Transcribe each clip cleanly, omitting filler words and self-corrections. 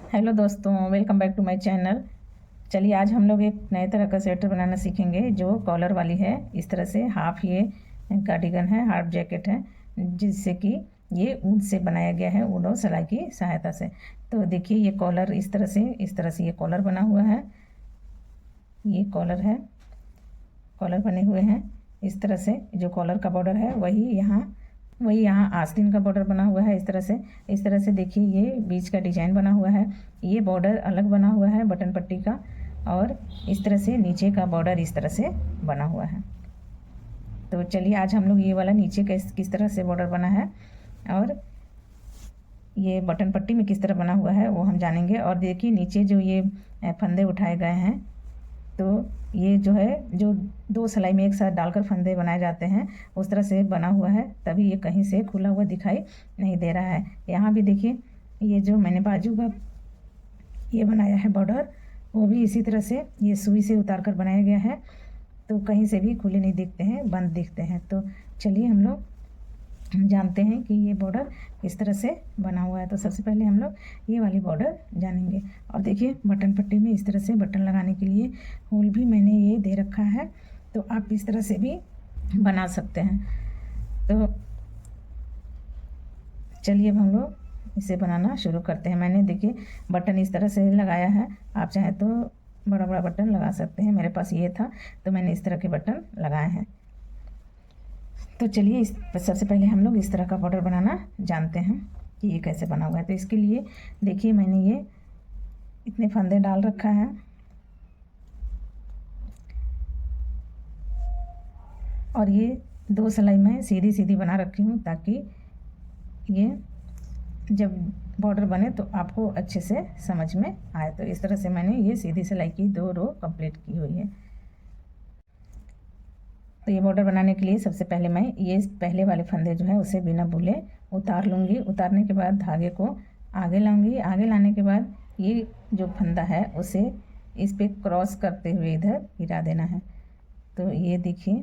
Hello दोस्तों, welcome back to my channel. चलिए आज हम लोग एक नए तरह का स्वेटर बनाना सीखेंगे जो कॉलर वाली है। इस तरह से हाफ ये कार्डिगन है, हाफ जैकेट है, जिससे कि ये ऊन से बनाया गया है, ऊन और सिलाई की सहायता से। तो देखिए ये कॉलर इस तरह से ये कॉलर बना हुआ है। ये कॉलर है, कॉलर बने हुए हैं इस तरह से। जो कॉलर का बॉर्डर है वही यहाँ आस्तीन का बॉर्डर बना हुआ है इस तरह से देखिए ये बीच का डिजाइन बना हुआ है। ये बॉर्डर अलग बना हुआ है बटन पट्टी का, और इस तरह से नीचे का बॉर्डर इस तरह से बना हुआ है। तो चलिए आज हम लोग ये वाला नीचे का किस तरह से बॉर्डर बना है और ये बटन पट्टी में किस तरह बना हुआ है वो हम जानेंगे। और देखिए नीचे जो ये फंदे उठाए गए हैं, तो ये जो है जो दो सिलाई में एक साथ डालकर फंदे बनाए जाते हैं उस तरह से बना हुआ है, तभी ये कहीं से खुला हुआ दिखाई नहीं दे रहा है। यहाँ भी देखिए ये जो मैंने बाजू का ये बनाया है बॉर्डर, वो भी इसी तरह से ये सुई से उतार कर बनाया गया है, तो कहीं से भी खुले नहीं दिखते हैं, बंद दिखते हैं। तो चलिए हम लोग जानते हैं कि ये बॉर्डर किस तरह से बना हुआ है। तो सबसे पहले हम लोग ये वाली बॉर्डर जानेंगे। और देखिए बटन पट्टी में इस तरह से बटन लगाने के लिए होल भी मैंने ये दे रखा है, तो आप इस तरह से भी बना सकते हैं। तो चलिए अब हम लोग इसे बनाना शुरू करते हैं। मैंने देखिए बटन इस तरह से लगाया है, आप चाहें तो बड़ा बड़ा बटन लगा सकते हैं। मेरे पास ये था तो मैंने इस तरह के बटन लगाए हैं। तो चलिए सबसे पहले हम लोग इस तरह का बॉर्डर बनाना जानते हैं कि ये कैसे बना हुआ है। तो इसके लिए देखिए मैंने ये इतने फंदे डाल रखा है, और ये दो सिलाई मैं सीधी सीधी बना रखी हूँ ताकि ये जब बॉर्डर बने तो आपको अच्छे से समझ में आए। तो इस तरह से मैंने ये सीधी सिलाई की 2 रो कंप्लीट की हुई है। तो ये बॉर्डर बनाने के लिए सबसे पहले मैं ये पहले वाले फंदे जो है उसे बिना भूले उतार लूँगी। उतारने के बाद धागे को आगे लाऊंगी। आगे लाने के बाद ये जो फंदा है उसे इस पे क्रॉस करते हुए इधर गिरा देना है। तो ये देखिए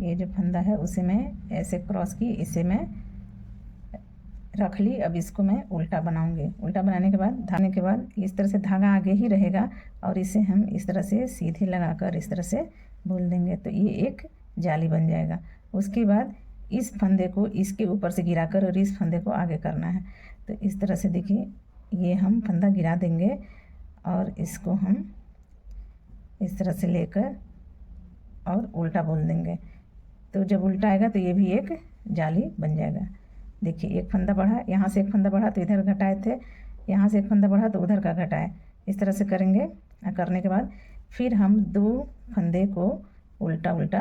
ये जो फंदा है उसे मैं ऐसे क्रॉस की, इसे मैं रख ली। अब इसको मैं उल्टा बनाऊंगी। उल्टा बनाने के बाद इस तरह से धागा आगे ही रहेगा और इसे हम इस तरह से सीधे लगाकर इस तरह से बोल देंगे, तो ये एक जाली बन जाएगा। उसके बाद इस फंदे को इसके ऊपर से गिराकर और इस फंदे को आगे करना है। तो इस तरह से देखिए ये हम फंदा गिरा देंगे और इसको हम इस तरह से लेकर और उल्टा बोल देंगे। तो जब उल्टा आएगा तो ये भी एक जाली बन जाएगा। देखिए एक फंदा बढ़ा, यहाँ से एक फंदा बढ़ा तो इधर घटाए थे, यहाँ से एक फंदा बढ़ा तो उधर का घटाए। इस तरह से करेंगे। करने के बाद फिर हम 2 फंदे को उल्टा उल्टा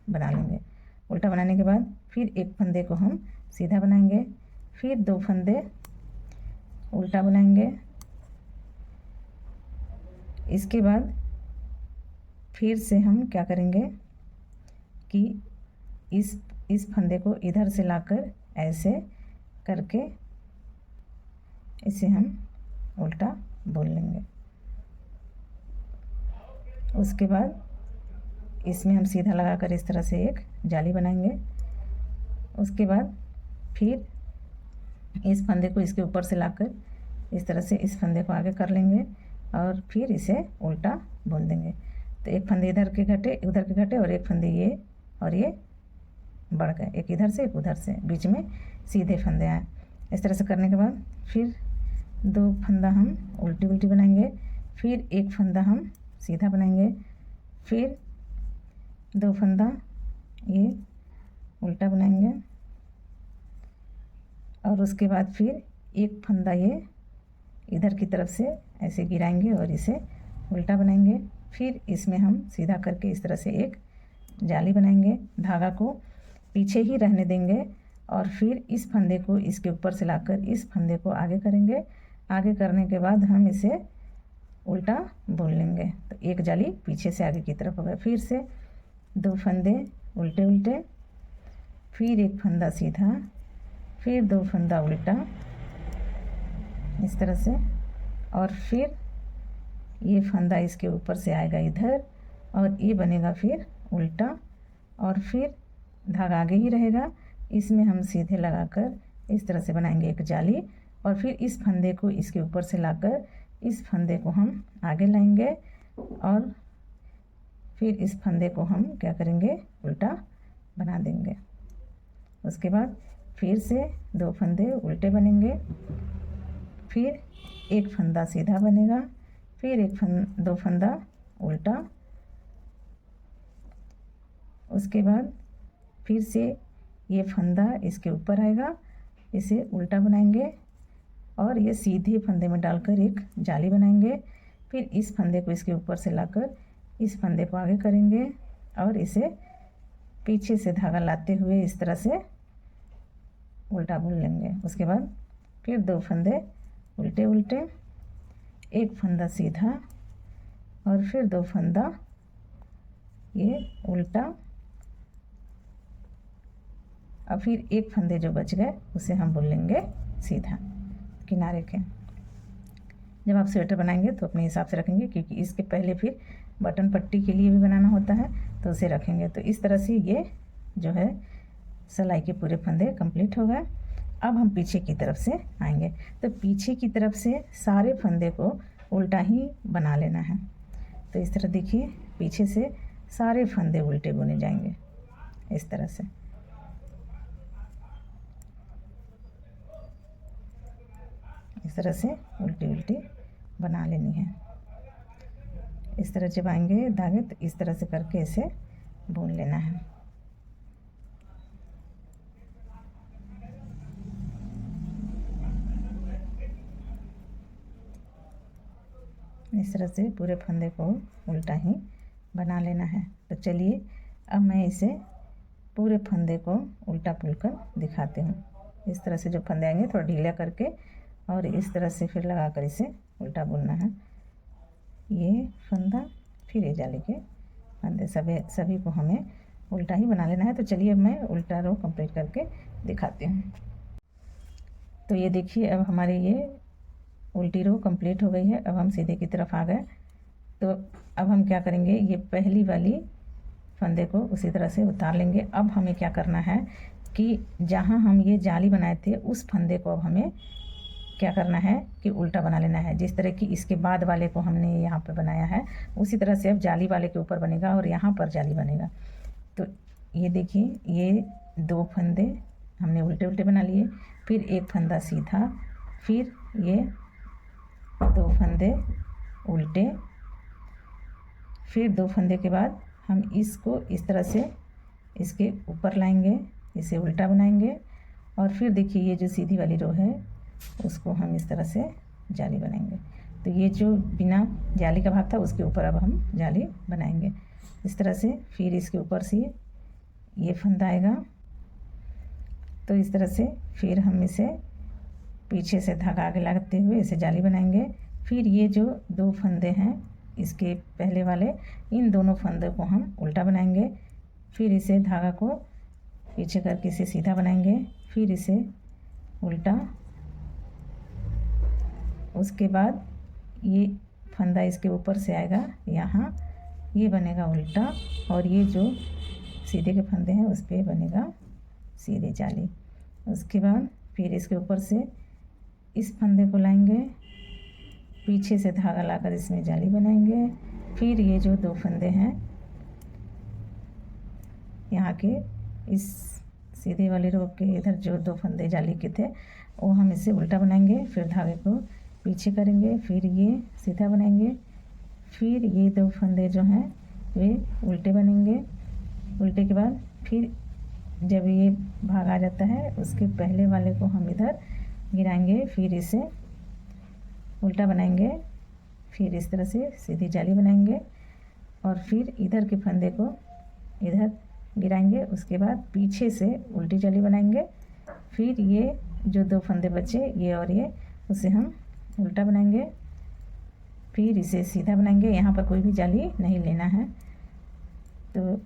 बना लेंगे। उल्टा बनाने के बाद फिर एक फंदे को हम सीधा बनाएंगे, फिर 2 फंदे उल्टा बनाएंगे। इसके बाद फिर से हम क्या करेंगे कि इस फंदे को इधर से लाकर ऐसे करके इसे हम उल्टा बोल लेंगे। उसके बाद इसमें हम सीधा लगाकर इस तरह से एक जाली बनाएंगे। उसके बाद फिर इस फंदे को इसके ऊपर से लाकर इस तरह से इस फंदे को आगे कर लेंगे और फिर इसे उल्टा बोल देंगे। तो एक फंदे इधर के घटे, उधर के घटे, और एक फंदे ये और ये बढ़ गए, एक इधर से एक उधर से, बीच में सीधे फंदे आए। इस तरह से करने के बाद फिर 2 फंदा हम उल्टी उल्टी बनाएंगे, फिर एक फंदा हम सीधा बनाएंगे, फिर 2 फंदा ये उल्टा बनाएंगे, और उसके बाद फिर एक फंदा ये इधर की तरफ से ऐसे गिराएंगे और इसे उल्टा बनाएंगे। फिर इसमें हम सीधा करके इस तरह से एक जाली बनाएंगे, धागा को पीछे ही रहने देंगे, और फिर इस फंदे को इसके ऊपर से लाकर इस फंदे को आगे करेंगे। आगे करने के बाद हम इसे उल्टा बोल लेंगे। तो एक जाली पीछे से आगे की तरफ हो गया। फिर से 2 फंदे उल्टे उल्टे, फिर एक फंदा सीधा, फिर 2 फंदा उल्टा इस तरह से, और फिर ये फंदा इसके ऊपर से आएगा इधर और ये बनेगा फिर उल्टा, और फिर धागा आगे ही रहेगा। इसमें हम सीधे लगाकर इस तरह से बनाएंगे एक जाली, और फिर इस फंदे को इसके ऊपर से लाकर इस फंदे को हम आगे लाएंगे और फिर इस फंदे को हम क्या करेंगे, उल्टा बना देंगे। उसके बाद फिर से 2 फंदे उल्टे बनेंगे, फिर एक फंदा सीधा बनेगा, फिर 2 फंदा उल्टा। उसके बाद फिर से ये फंदा इसके ऊपर आएगा, इसे उल्टा बनाएंगे और ये सीधे फंदे में डालकर एक जाली बनाएंगे। फिर इस फंदे को इसके ऊपर से लाकर इस फंदे को आगे करेंगे और इसे पीछे से धागा लाते हुए इस तरह से उल्टा बुन लेंगे। उसके बाद फिर 2 फंदे उल्टे उल्टे, एक फंदा सीधा और फिर 2 फंदा ये उल्टा, और फिर एक फंदे जो बच गए उसे हम बुन लेंगे सीधा किनारे के। जब आप स्वेटर बनाएंगे तो अपने हिसाब से रखेंगे, क्योंकि इसके पहले फिर बटन पट्टी के लिए भी बनाना होता है तो उसे रखेंगे। तो इस तरह से ये जो है सिलाई के पूरे फंदे कंप्लीट हो गए। अब हम पीछे की तरफ से आएंगे, तो पीछे की तरफ से सारे फंदे को उल्टा ही बना लेना है। तो इस तरह देखिए, पीछे से सारे फंदे उल्टे बुने जाएंगे इस तरह से। इस तरह से उल्टी उल्टी बना लेनी है। इस तरह जब आएंगे धागे तो इस तरह से करके इसे बुन लेना है। इस तरह से पूरे फंदे को उल्टा ही बना लेना है। तो चलिए अब मैं इसे पूरे फंदे को उल्टा पुलकर दिखाती हूँ। इस तरह से जो फंदे आएंगे थोड़ा ढीला करके और इस तरह से फिर लगाकर इसे उल्टा बुनना है। ये फंदा फिर ये जाली के फंदे सभी को हमें उल्टा ही बना लेना है। तो चलिए अब मैं उल्टा रो कंप्लीट करके दिखाती हूँ। तो ये देखिए, अब हमारी ये उल्टी रो कंप्लीट हो गई है। अब हम सीधे की तरफ आ गए। तो अब हम क्या करेंगे, ये पहली वाली फंदे को उसी तरह से उतार लेंगे। अब हमें क्या करना है कि जहाँ हम ये जाली बनाए थे उस फंदे को अब हमें क्या करना है कि उल्टा बना लेना है। जिस तरह की इसके बाद वाले को हमने यहाँ पे बनाया है उसी तरह से अब जाली वाले के ऊपर बनेगा और यहाँ पर जाली बनेगा। तो ये देखिए, ये 2 फंदे हमने उल्टे उल्टे बना लिए, फिर एक फंदा सीधा, फिर ये 2 फंदे उल्टे, फिर 2 फंदे के बाद हम इसको इस तरह से इसके ऊपर लाएंगे, इसे उल्टा बनाएंगे और फिर देखिए ये जो सीधी वाली रो है उसको हम इस तरह से जाली बनाएंगे। तो ये जो बिना जाली का भाग था उसके ऊपर अब हम जाली बनाएंगे इस तरह से। फिर इसके ऊपर से ये फंदा आएगा, तो इस तरह से फिर हम इसे पीछे से धागा आगे लगाते हुए इसे जाली बनाएंगे। फिर ये जो 2 फंदे हैं इसके पहले वाले, इन दोनों फंदों को हम उल्टा बनाएंगे। फिर इसे धागा को पीछे करके इसे सीधा बनाएंगे, फिर इसे उल्टा। उसके बाद ये फंदा इसके ऊपर से आएगा, यहाँ ये बनेगा उल्टा और ये जो सीधे के फंदे हैं उस पर बनेगा सीधी जाली। उसके बाद फिर इसके ऊपर से इस फंदे को लाएंगे, पीछे से धागा लाकर इसमें जाली बनाएंगे। फिर ये जो 2 फंदे हैं यहाँ के इस सीधे वाली रो के इधर जो 2 फंदे जाली के थे वो हम इसे उल्टा बनाएंगे। फिर धागे को पीछे करेंगे, फिर ये सीधा बनाएंगे, फिर ये 2 फंदे जो हैं वे उल्टे बनेंगे। उल्टे के बाद फिर जब ये भाग आ जाता है उसके पहले वाले को हम इधर गिराएंगे, फिर इसे उल्टा बनाएंगे, फिर इस तरह से सीधी जाली बनाएंगे और फिर इधर के फंदे को इधर गिराएंगे। उसके बाद पीछे से उल्टी जाली बनाएंगे, फिर ये जो 2 फंदे बचे ये और ये उसे हम उल्टा बनाएंगे, फिर इसे सीधा बनाएंगे। यहाँ पर कोई भी जाली नहीं लेना है। तो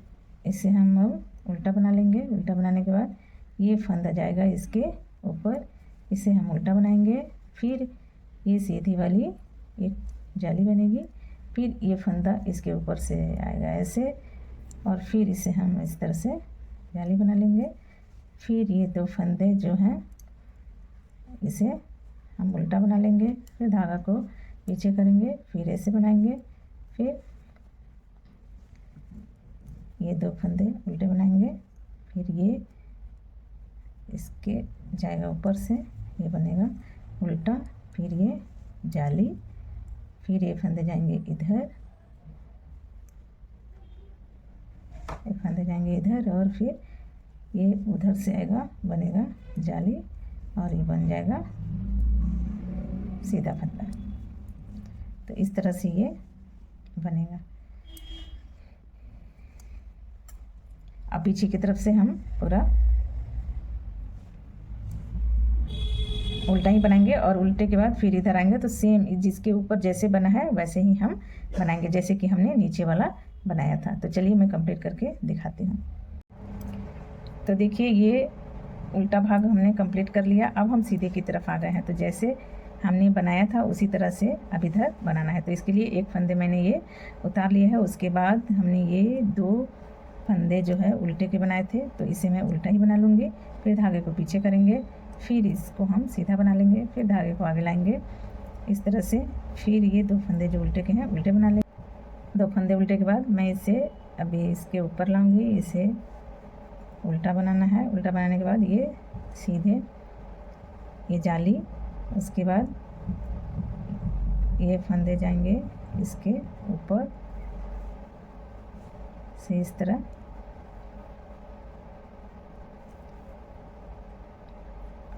इसे हम अब उल्टा बना लेंगे। उल्टा बनाने के बाद ये फंदा जाएगा इसके ऊपर, इसे हम उल्टा बनाएंगे, फिर ये सीधी वाली एक जाली बनेगी, फिर ये फंदा इसके ऊपर से आएगा ऐसे और फिर इसे हम इस तरह से जाली बना लेंगे। फिर ये 2 फंदे जो हैं इसे हम उल्टा बना लेंगे, फिर धागा को पीछे करेंगे, फिर ऐसे बनाएंगे, फिर ये 2 फंदे उल्टे बनाएंगे, फिर ये इसके जाएगा ऊपर से, ये बनेगा उल्टा, फिर ये जाली, फिर ये फंदे जाएंगे इधर, ये फंदे जाएंगे इधर, और फिर ये उधर से आएगा, बनेगा जाली, और ये बन जाएगा सीधा फंदा। तो इस तरह से ये बनेगा। अब पीछे की तरफ से हम पूरा उल्टा ही बनाएंगे, और उल्टे के बाद फिर इधर आएंगे तो सेम जिसके ऊपर जैसे बना है वैसे ही हम बनाएंगे, जैसे कि हमने नीचे वाला बनाया था। तो चलिए मैं कंप्लीट करके दिखाती हूँ। तो देखिए ये उल्टा भाग हमने कंप्लीट कर लिया। अब हम सीधे की तरफ आ गए हैं। तो जैसे हमने बनाया था उसी तरह से अब इधर बनाना है। तो इसके लिए एक फंदे मैंने ये उतार लिया है। उसके बाद हमने ये 2 फंदे जो है उल्टे के बनाए थे, तो इसे मैं उल्टा ही बना लूँगी। फिर धागे को पीछे करेंगे, फिर इसको हम सीधा बना लेंगे, फिर धागे को आगे लाएंगे इस तरह से। फिर ये 2 फंदे जो उल्टे के हैं उल्टे बना लेंगे। 2 फंदे उल्टे के बाद मैं इसे अभी इसके ऊपर लाऊंगी, इसे उल्टा बनाना है। उल्टा बनाने के बाद ये सीधे ये जाली, उसके बाद ये फंदे जाएंगे इसके ऊपर से इस तरह,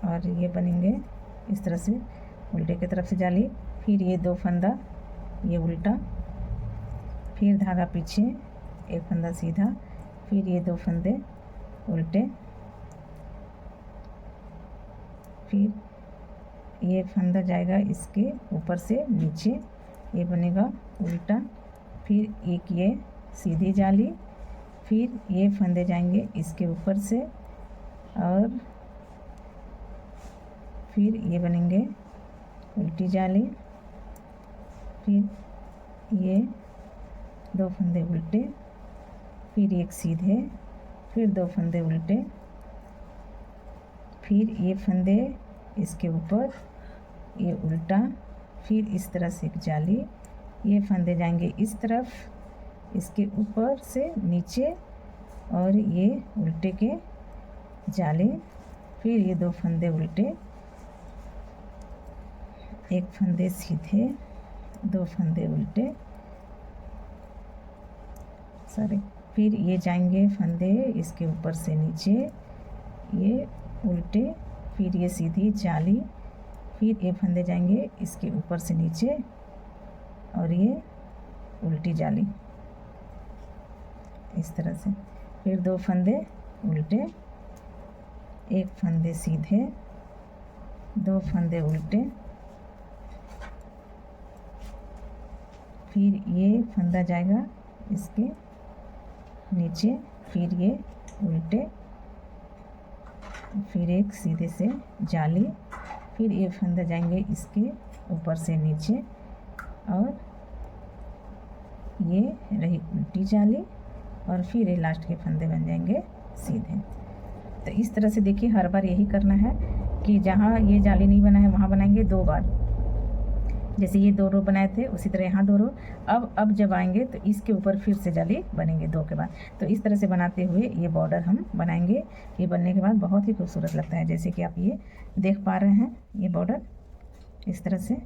और ये बनेंगे इस तरह से उल्टे की तरफ से जाली। फिर ये 2 फंदा ये उल्टा, फिर धागा पीछे, एक फंदा सीधा, फिर ये 2 फंदे उल्टे, फिर ये फंदा जाएगा इसके ऊपर से नीचे, ये बनेगा उल्टा, फिर एक ये सीधी जाली, फिर ये फंदे जाएंगे इसके ऊपर से, और फिर ये बनेंगे उल्टी जाली, फिर ये 2 फंदे उल्टे, फिर एक सीधे, फिर 2 फंदे उल्टे, फिर ये फंदे इसके ऊपर, ये उल्टा, फिर इस तरह से एक जाली, ये फंदे जाएंगे इस तरफ इसके ऊपर से नीचे, और ये उल्टे के जाली, फिर ये 2 फंदे उल्टे, एक फंदे सीधे, 2 फंदे उल्टे, फिर ये जाएंगे फंदे इसके ऊपर से नीचे, ये उल्टे, फिर ये सीधी जाली, फिर ये फंदे जाएंगे इसके ऊपर से नीचे, और ये उल्टी जाली इस तरह से। फिर 2 फंदे उल्टे, एक फंदे सीधे, 2 फंदे उल्टे, फिर ये फंदा जाएगा इसके नीचे, फिर ये उल्टे, फिर एक सीधे से जाली, फिर ये फंदा जाएंगे इसके ऊपर से नीचे, और ये रही उल्टी जाली, और फिर ये लास्ट के फंदे बन जाएंगे सीधे। तो इस तरह से देखिए हर बार यही करना है कि जहाँ ये जाली नहीं बना है वहाँ बनाएंगे 2 बार। जैसे ये 2 रो बनाए थे उसी तरह यहाँ 2 रो। अब जब आएंगे तो इसके ऊपर फिर से जाली बनेंगे 2 के बाद। तो इस तरह से बनाते हुए ये बॉर्डर हम बनाएंगे। ये बनने के बाद बहुत ही खूबसूरत लगता है, जैसे कि आप ये देख पा रहे हैं। ये बॉर्डर इस तरह से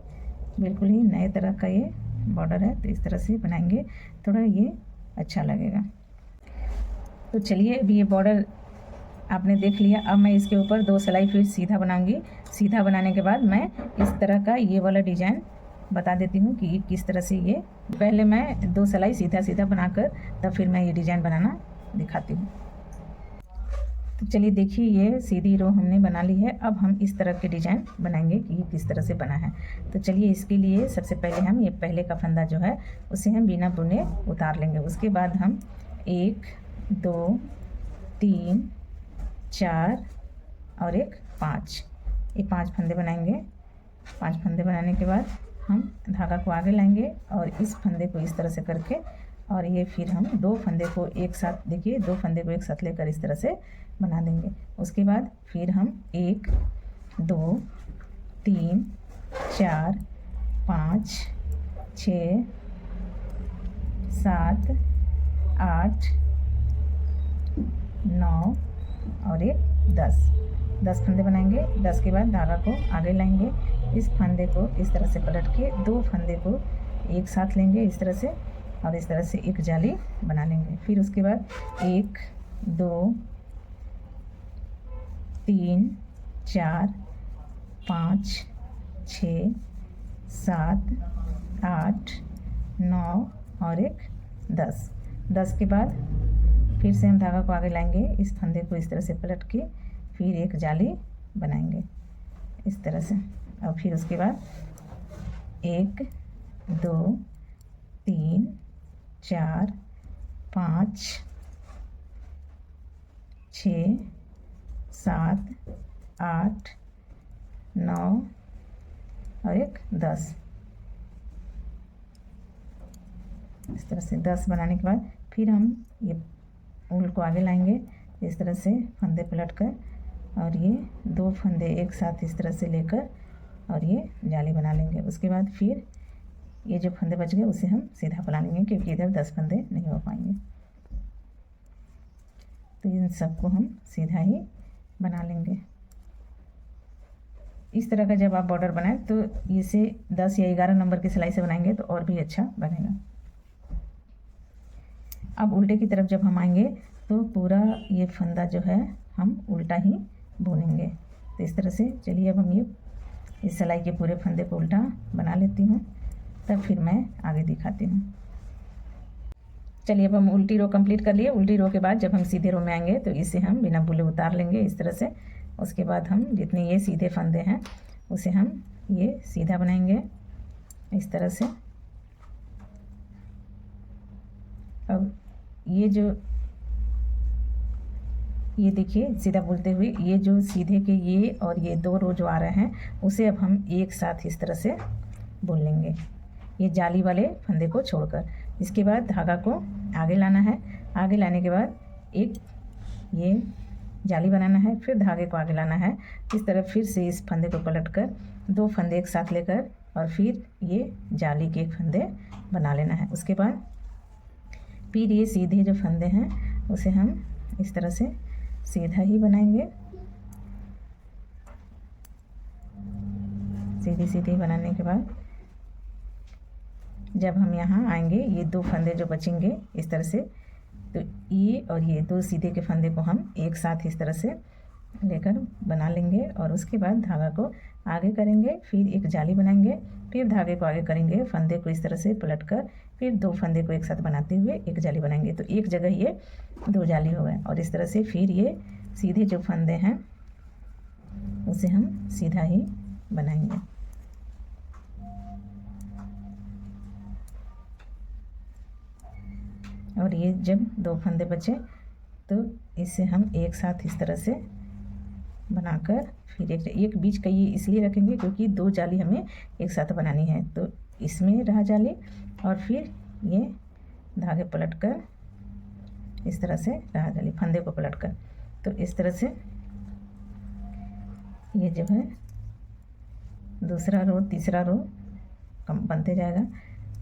बिल्कुल ही नए तरह का ये बॉर्डर है। तो इस तरह से बनाएंगे, थोड़ा ये अच्छा लगेगा। तो चलिए अभी ये बॉर्डर आपने देख लिया। अब मैं इसके ऊपर 2 सिलाई फिर सीधा बनाऊंगी। सीधा बनाने के बाद मैं इस तरह का ये वाला डिजाइन बता देती हूँ कि किस तरह से ये, पहले मैं 2 सिलाई सीधा सीधा बनाकर तब फिर मैं ये डिजाइन बनाना दिखाती हूँ। तो चलिए देखिए ये सीधी रो हमने बना ली है। अब हम इस तरह के डिजाइन बनाएंगे कि ये किस तरह से बना है। तो चलिए इसके लिए सबसे पहले हम ये पहले का फंदा जो है उसे हम बिना बुने उतार लेंगे। उसके बाद हम 1 2 3 4 और एक 5, ये 5 फंदे बनाएंगे। 5 फंदे बनाने के बाद हम धागा को आगे लाएंगे और इस फंदे को इस तरह से करके, और ये फिर हम 2 फंदे को एक साथ, देखिए 2 फंदे को एक साथ लेकर इस तरह से बना देंगे। उसके बाद फिर हम 1 2 3 4 5 6 7 8 9 और एक 10 फंदे बनाएंगे। 10 के बाद धागा को आगे लाएंगे। इस फंदे को इस तरह से पलट के 2 फंदे को एक साथ लेंगे इस तरह से, और इस तरह से एक जाली बना लेंगे। फिर उसके बाद 1 2 3 4 5 6 7 8 9 और एक 10 के बाद फिर से हम धागा को आगे लाएंगे। इस फंदे को इस तरह से पलट के फिर एक जाली बनाएंगे इस तरह से, और फिर उसके बाद 1 2 3 4 5 6 7 8 9 और एक 10। इस तरह से 10 बनाने के बाद फिर हम ये ऊल को आगे लाएंगे इस तरह से फंदे पलट कर, और ये 2 फंदे एक साथ इस तरह से लेकर और ये जाली बना लेंगे। उसके बाद फिर ये जो फंदे बच गए उसे हम सीधा बना लेंगे, क्योंकि इधर 10 फंदे नहीं हो पाएंगे। तो इन सबको हम सीधा ही बना लेंगे। इस तरह का जब आप बॉर्डर बनाएं तो इसे 10 या 11 नंबर की सिलाई से बनाएंगे तो और भी अच्छा बनेगा। अब उल्टे की तरफ जब हम आएंगे तो पूरा ये फंदा जो है हम उल्टा ही बुनेंगे। तो इस तरह से चलिए अब हम ये इस सिलाई के पूरे फंदे को उल्टा बना लेती हूँ, तब फिर मैं आगे दिखाती हूँ। चलिए अब हम उल्टी रो कंप्लीट कर लिए। उल्टी रो के बाद जब हम सीधे रो में आएंगे तो इसे हम बिना बुले उतार लेंगे इस तरह से। उसके बाद हम जितने ये सीधे फंदे हैं उसे हम ये सीधा बनाएंगे इस तरह से। अब ये देखिए सीधा बोलते हुए ये जो सीधे के ये और ये 2 रो जो आ रहे हैं उसे अब हम एक साथ इस तरह से बुन लेंगे, ये जाली वाले फंदे को छोड़कर। इसके बाद धागा को आगे लाना है। आगे लाने के बाद एक ये जाली बनाना है, फिर धागे को आगे लाना है। इस तरह फिर से इस फंदे को पलट कर 2 फंदे एक साथ लेकर और फिर ये जाली के फंदे बना लेना है। उसके बाद फिर ये सीधे जो फंदे हैं उसे हम इस तरह से सीधा ही बनाएंगे। सीधी सीधी बनाने के बाद जब हम यहाँ आएंगे ये 2 फंदे जो बचेंगे इस तरह से, तो ये और ये 2 सीधे के फंदे को हम एक साथ इस तरह से लेकर बना लेंगे। और उसके बाद धागा को आगे करेंगे, फिर एक जाली बनाएंगे, फिर धागे को आगे करेंगे, फंदे को इस तरह से पलटकर फिर 2 फंदे को एक साथ बनाते हुए एक जाली बनाएंगे। तो एक जगह ये 2 जाली हो गए। और इस तरह से फिर ये सीधे जो फंदे हैं उसे हम सीधा ही बनाएंगे। और ये जब 2 फंदे बचे तो इसे हम एक साथ इस तरह से बनाकर फिर एक बीच का ये इसलिए रखेंगे क्योंकि 2 जाली हमें एक साथ बनानी है। तो इसमें रहा जाली और फिर ये धागे पलटकर इस तरह से रहा जाली फंदे को पलटकर। तो इस तरह से ये जो है दूसरा रो तीसरा रो कम बनते जाएगा।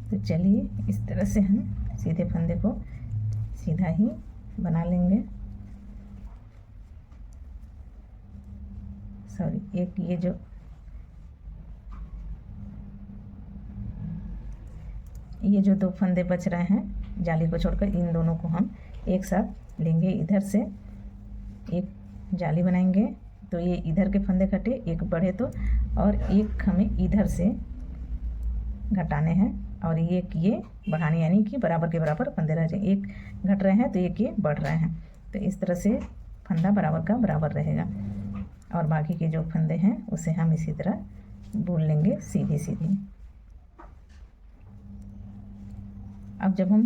तो चलिए इस तरह से हम सीधे फंदे को सीधा ही बना लेंगे। सॉरी, एक ये जो 2 फंदे बच रहे हैं जाली को छोड़कर, इन दोनों को हम एक साथ लेंगे। इधर से एक जाली बनाएंगे तो ये इधर के फंदे घटे, एक बढ़े तो, और एक हमें इधर से घटाने हैं और एक ये बढ़ाने, यानी कि बराबर के बराबर फंदे रह जाए। एक घट रहे हैं तो एक ये बढ़ रहे हैं। तो इस तरह से फंदा बराबर का बराबर रहेगा और बाकी के जो फंदे हैं उसे हम इसी तरह बुन लेंगे सीधी सीधी। अब जब हम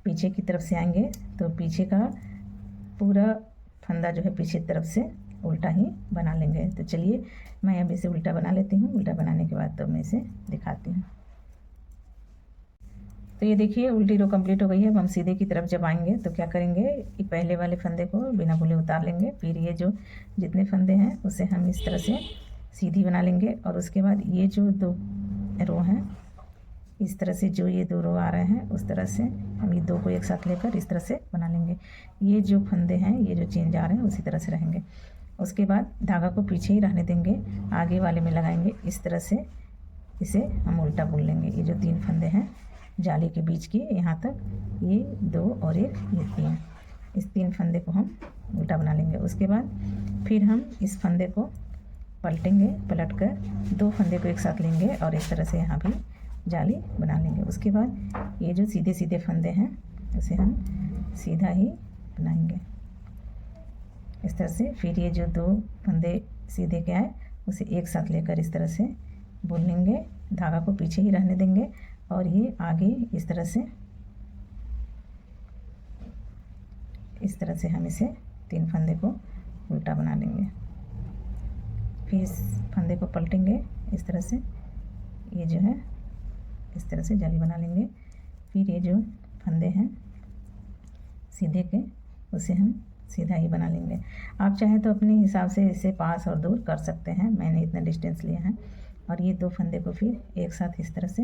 पीछे की तरफ से आएंगे तो पीछे का पूरा फंदा जो है पीछे की तरफ से उल्टा ही बना लेंगे। तो चलिए मैं अब इसे उल्टा बना लेती हूँ। उल्टा बनाने के बाद तो मैं इसे दिखाती हूँ। तो ये देखिए उल्टी रो कंप्लीट हो गई है। अब हम सीधे की तरफ जब आएंगे तो क्या करेंगे, ये पहले वाले फंदे को बिना बुने उतार लेंगे। फिर ये जो जितने फंदे हैं उसे हम इस तरह से सीधी बना लेंगे। और उसके बाद ये जो 2 रो हैं, इस तरह से जो ये 2 रो आ रहे हैं उस तरह से हम ये 2 को एक साथ लेकर इस तरह से बना लेंगे। ये जो फंदे हैं, ये जो चेन जा रहे हैं उसी तरह से रहेंगे। उसके बाद धागा को पीछे ही रहने देंगे, आगे वाले में लगाएंगे। इस तरह से इसे हम उल्टा बुन लेंगे। ये जो 3 फंदे हैं जाली के बीच के, यहाँ तक, ये 2 और 1, ये 3, इस 3 फंदे को हम उल्टा बना लेंगे। उसके बाद फिर हम इस फंदे को पलटेंगे, पलट कर 2 फंदे को एक साथ लेंगे और इस तरह से यहाँ भी जाली बना लेंगे। उसके बाद ये जो सीधे सीधे फंदे हैं उसे हम सीधा ही बनाएंगे इस तरह से। फिर ये जो 2 फंदे सीधे के आए उसे एक साथ लेकर इस तरह से बुन लेंगे, धागा को पीछे ही रहने देंगे और ये आगे इस तरह से हम इसे 3 फंदे को उल्टा बना लेंगे। फिर इस फंदे को पलटेंगे इस तरह से, ये जो है इस तरह से जाली बना लेंगे। फिर ये जो फंदे हैं सीधे के उसे हम सीधा ही बना लेंगे। आप चाहें तो अपने हिसाब से इसे पास और दूर कर सकते हैं, मैंने इतना डिस्टेंस लिया है। और ये 2 फंदे को फिर एक साथ इस तरह से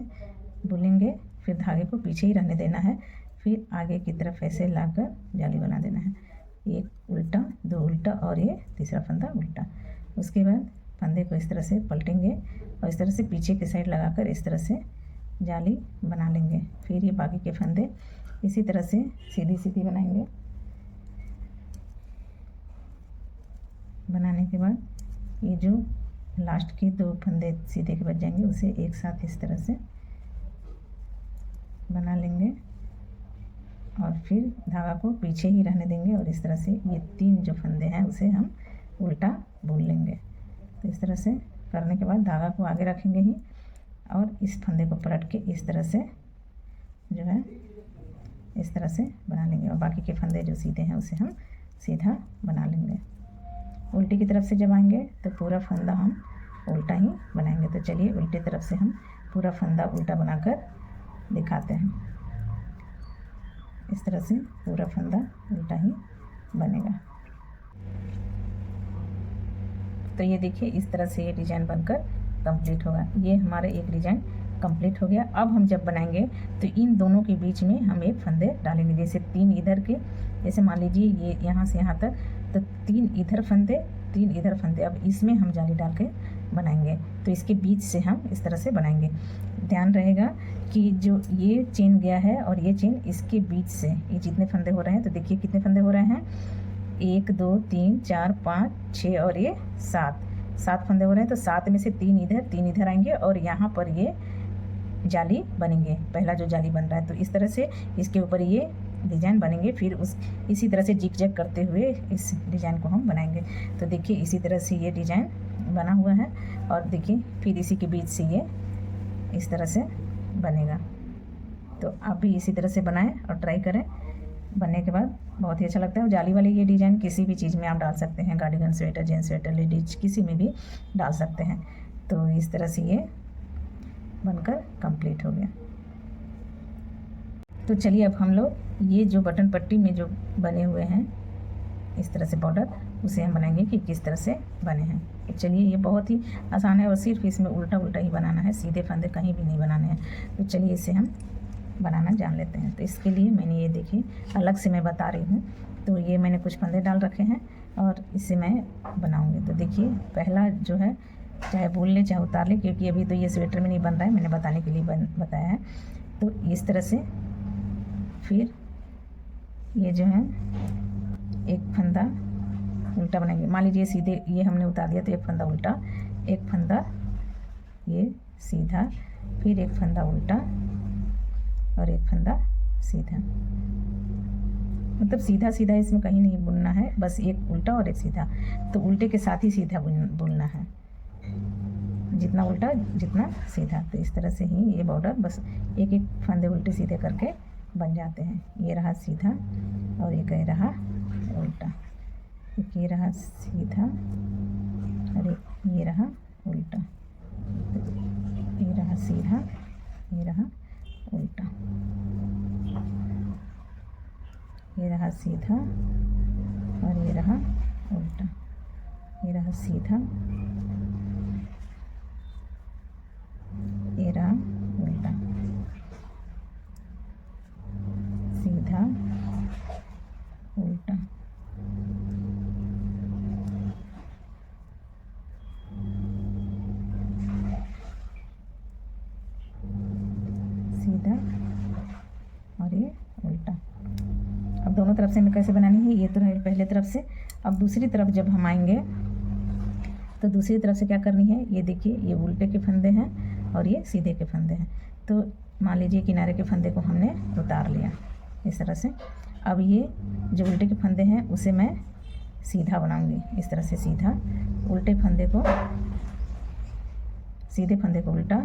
बुनेंगे, फिर धागे को पीछे ही रहने देना है, फिर आगे की तरफ ऐसे लाकर जाली बना देना है। 1 उल्टा, 2 उल्टा और ये तीसरा फंदा उल्टा। उसके बाद फंदे को इस तरह से पलटेंगे और इस तरह से पीछे की साइड लगाकर इस तरह से जाली बना लेंगे। फिर ये बाकी के फंदे इसी तरह से सीधी सीधी बनाएंगे। बनाने के बाद ये जो लास्ट के 2 फंदे सीधे के बच जाएंगे उसे एक साथ इस तरह से बना लेंगे और फिर धागा को पीछे ही रहने देंगे और इस तरह से ये 3 जो फंदे हैं उसे हम उल्टा बुन लेंगे। तो इस तरह से करने के बाद धागा को आगे रखेंगे ही और इस फंदे को पलट के इस तरह से जो है इस तरह से बना लेंगे और बाकी के फंदे जो सीधे हैं उसे हम सीधा बना लेंगे। उल्टी की तरफ से जब आएंगे तो पूरा फंदा हम उल्टा ही बनाएंगे। तो चलिए उल्टी तरफ से हम पूरा फंदा उल्टा बनाकर दिखाते हैं। इस तरह से पूरा फंदा उल्टा ही बनेगा। तो ये देखिए इस तरह से ये डिज़ाइन बनकर कंप्लीट होगा। ये हमारा एक डिज़ाइन कंप्लीट हो गया। अब हम जब बनाएंगे तो इन दोनों के बीच में हम एक फंदे डालेंगे, जैसे 3 इधर के, जैसे मान लीजिए ये यहाँ से यहाँ तक, तो 3 इधर फंदे 3 इधर फंदे। अब इसमें हम जाली डाल के बनाएंगे तो इसके बीच से हम इस तरह से बनाएंगे। ध्यान रहेगा कि जो ये चेन गया है और ये चेन इसके बीच से ये जितने फंदे हो रहे हैं, तो देखिए कितने फंदे हो रहे हैं, 1 2 3 4 5 6 और ये 7 फंदे हो रहे हैं। तो 7 में से 3 इधर आएंगे और यहाँ पर ये जाली बनेंगे, पहला जो जाली बन रहा है। तो इस तरह से इसके ऊपर ये डिज़ाइन बनेंगे। फिर इसी तरह से जिग जैग करते हुए इस डिज़ाइन को हम बनाएंगे। तो देखिए इसी तरह से ये डिज़ाइन बना हुआ है और देखिए फिर इसी के बीच से ये इस तरह से बनेगा। तो आप भी इसी तरह से बनाएं और ट्राई करें। बनने के बाद बहुत ही अच्छा लगता है। जाली वाले ये डिज़ाइन किसी भी चीज़ में आप डाल सकते हैं, cardigan, sweater, gents sweater, ladies, किसी में भी डाल सकते हैं। तो इस तरह से ये बनकर कंप्लीट हो गया। तो चलिए अब हम लोग ये जो बटन पट्टी में जो बने हुए हैं इस तरह से बॉर्डर, उसे हम बनाएंगे कि किस तरह से बने हैं। तो चलिए ये बहुत ही आसान है और सिर्फ इसमें उल्टा उल्टा ही बनाना है, सीधे फंदे कहीं भी नहीं बनाने हैं। तो चलिए इसे हम बनाना जान लेते हैं। तो इसके लिए मैंने ये देखिए अलग से मैं बता रही हूँ। तो ये मैंने कुछ फंदे डाल रखे हैं और इसे मैं बनाऊँगी। तो देखिए पहला जो है, चाहे भूल लें चाहे उतार लें, क्योंकि अभी तो ये स्वेटर में नहीं बन रहा है, मैंने बताने के लिए बताया है। तो इस तरह से फिर ये जो है एक फंदा उल्टा बनाएंगे। मान लीजिए सीधे ये हमने उतार दिया तो एक फंदा उल्टा, एक फंदा ये सीधा, फिर एक फंदा उल्टा और एक फंदा सीधा। मतलब सीधा सीधा इसमें कहीं नहीं बुनना है, बस एक उल्टा और एक सीधा। तो उल्टे के साथ ही सीधा बुनना है, जितना उल्टा जितना सीधा। तो इस तरह से ही ये बॉर्डर बस एक एक फंदे उल्टे सीधे करके बन जाते हैं। ये रहा सीधा और एक ये रहा उल्टा, एक ये रहा सीधा और एक ये रहा उल्टा, ये रहा सीधा, ये रहा उल्टा, ये रहा सीधा और ये रहा उल्टा, ये रहा सीधा दोनों तरफ से हमें कैसे बनानी है, ये तो है पहले तरफ से। अब दूसरी तरफ जब हम आएंगे तो दूसरी तरफ से क्या करनी है, ये देखिए ये उल्टे के फंदे हैं और ये सीधे के फंदे हैं। तो मान लीजिए किनारे के फंदे को हमने उतार लिया इस तरह से। अब ये जो उल्टे के फंदे हैं उसे मैं सीधा बनाऊंगी इस तरह से, सीधा उल्टे फंदे को, सीधे फंदे को उल्टा,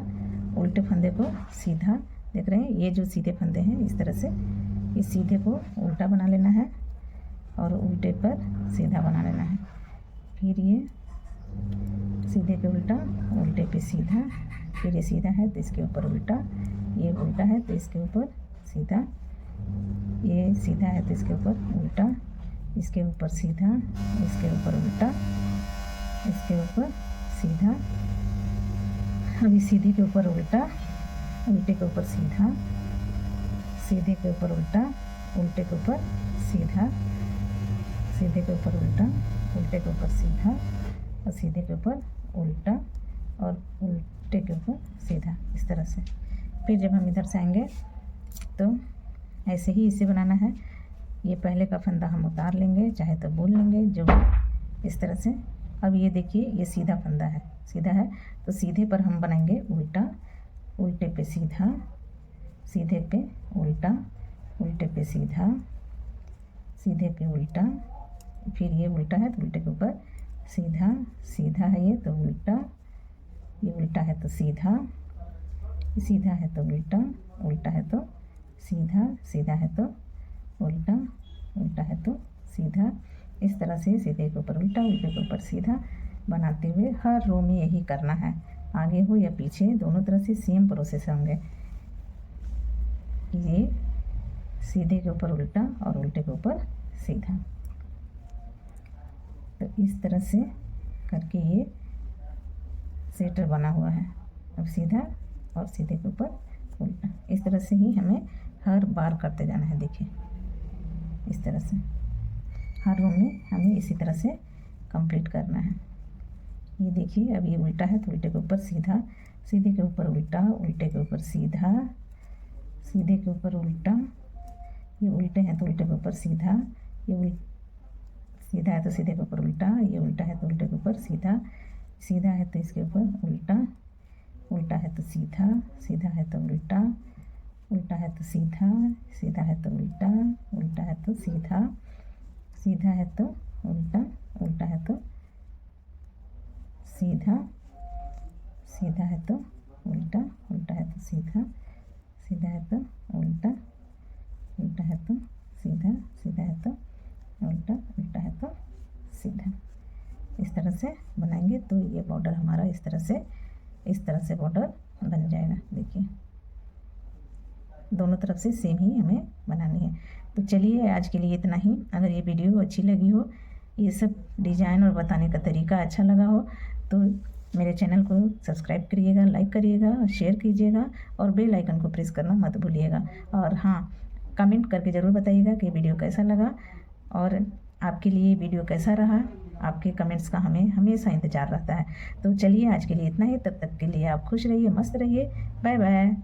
उल्टे फंदे को सीधा। देख रहे हैं ये जो सीधे फंदे हैं इस तरह से, इस सीधे को उल्टा बना लेना है और उल्टे पर सीधा बना लेना है। फिर ये सीधे पे उल्टा, उल्टे पे सीधा, फिर ये सीधा है तो इसके ऊपर उल्टा, ये उल्टा है तो इसके ऊपर सीधा, ये सीधा है तो इसके ऊपर उल्टा, इसके ऊपर सीधा, इसके ऊपर उल्टा, इसके ऊपर सीधा। अभी सीधे के ऊपर उल्टा, उल्टे के ऊपर सीधा, सीधे के ऊपर उल्टा, उल्टे के ऊपर सीधा, सीधे के ऊपर उल्टा, उल्टे के ऊपर सीधा और सीधे के ऊपर उल्टा और उल्टे के ऊपर सीधा, इस तरह से। फिर जब हम इधर से आएंगे तो ऐसे ही इसे बनाना है। ये पहले का फंदा हम उतार लेंगे, चाहे तो बोल लेंगे, जो इस तरह से। अब ये देखिए ये सीधा फंदा है, सीधा है तो सीधे पर हम बनाएंगे उल्टा, उल्टे पे सीधा, सीधे पे उल्टा, उल्टे पे सीधा, सीधे पे उल्टा, फिर ये उल्टा है तो उल्टे के ऊपर सीधा, सीधा है ये तो उल्टा, ये उल्टा है तो सीधा, सीधा है तो उल्टा, उल्टा है तो सीधा, सीधा है तो उल्टा, उल्टा है तो सीधा। इस तरह से सीधे के ऊपर उल्टा, उल्टे के ऊपर सीधा बनाते हुए हर रो में यही करना है, आगे हो या पीछे दोनों तरह से सेम प्रोसेस होंगे। ये सीधे के ऊपर उल्टा और उल्टे के ऊपर सीधा, तो इस तरह से करके ये स्वेटर बना हुआ है। अब सीधा और सीधे के ऊपर उल्टा, इस तरह से ही हमें हर बार करते जाना है। देखिए इस तरह से हर रो में हमें इसी तरह से कंप्लीट करना है। ये देखिए अब ये उल्टा है तो उल्टे के ऊपर सीधा, सीधे के ऊपर उल्टा, उल्टे के ऊपर सीधा, सीधे के ऊपर उल्टा, ये उल्टे हैं तो उल्टे के ऊपर सीधा, ये सीधा है तो सीधे के ऊपर उल्टा, ये उल्टा है तो उल्टे के ऊपर सीधा, सीधा है तो इसके ऊपर उल्टा, उल्टा है तो सीधा, सीधा है तो उल्टा, उल्टा है तो सीधा, सीधा है तो उल्टा, उल्टा है तो सीधा, सीधा है तो उल्टा, उल्टा है तो सीधा, सीधा है तो उल्टा, उल्टा है तो सीधा, सीधा है तो उल्टा, उल्टा है तो सीधा, सीधा है तो उल्टा, उल्टा है तो सीधा। इस तरह से बनाएंगे तो ये बॉर्डर हमारा इस तरह से बॉर्डर बन जाएगा। देखिए दोनों तरफ से सेम ही हमें बनानी है। तो चलिए आज के लिए इतना ही। अगर ये वीडियो अच्छी लगी हो, ये सब डिज़ाइन और बताने का तरीका अच्छा लगा हो तो मेरे चैनल को सब्सक्राइब करिएगा, लाइक करिएगा और शेयर कीजिएगा और बेल आइकन को प्रेस करना मत भूलिएगा। और हाँ, कमेंट करके ज़रूर बताइएगा कि वीडियो कैसा लगा और आपके लिए वीडियो कैसा रहा। आपके कमेंट्स का हमें हमेशा इंतज़ार रहता है। तो चलिए आज के लिए इतना ही। तब तक के लिए आप खुश रहिए, मस्त रहिए। Bye bye.